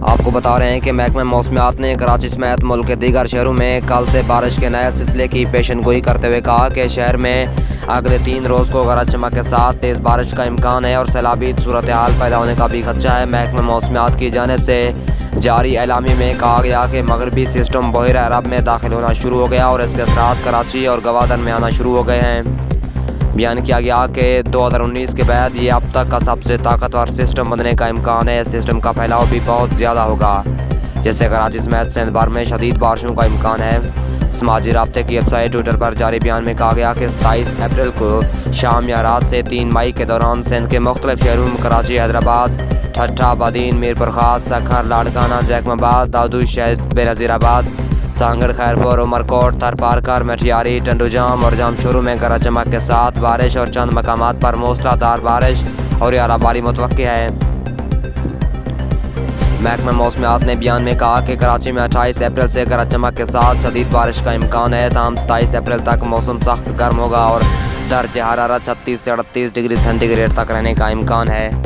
आपको बता रहे हैं कि महकमा मौसमियात ने कराची समेत मुल्क के दीगर शहरों में कल से बारिश के नए सिलसिले की पेशनगोई करते हुए कहा कि शहर में अगले 3 रोज़ को गरज चमक के साथ तेज़ बारिश का इम्कान है और सैलाबी सूरत हाल पैदा होने का भी खदशा है। महकमा मौसमियात की जानिब से जारी एलामी में कहा गया कि मगरबी सिस्टम बहिर अरब में दाखिल होना शुरू हो गया और इसके असरात कराची और गवादर में आना शुरू हो गए हैं। बयान किया गया कि 2019 के बाद ये अब तक का सबसे ताकतवर सिस्टम बनने का इम्कान है। इस सिस्टम का फैलाव भी बहुत ज़्यादा होगा, जिससे कराची समेत सिंध भर में शदीद बारिशों का इम्कान है। समाजी राब्ते की वेबसाइट ट्विटर पर जारी बयान में कहा गया कि 27 अप्रैल को शाम या रात से 3 मई के दौरान सिंध के मुख्तलिफ शहरों में कराची, हैदराबाद, ठट्ठा, बदीन, मीरपुर खास, सखर, लाड़काना, जैकमाबाद, दाऊद शहर, बेनज़ीराबाद, सांगड़, खैरपुर, उमरकोट, थरपारकर, मठियारी, टंडूजाम और जामशोरों में गरज चमक के साथ बारिश और चंद मकामात पर मूसलाधार बारिश और याराबारी मुतवक्की है। महकमा मौसमियात ने बयान में कहा कि कराची में 28 अप्रैल से गरज चमक के साथ शदीद बारिश का इम्कान है। तमाम 27 अप्रैल तक मौसम सख्त गर्म होगा और दर्ज हरारत 36 से 38 डिग्री सेंटीग्रेड तक रहने का इम्कान है।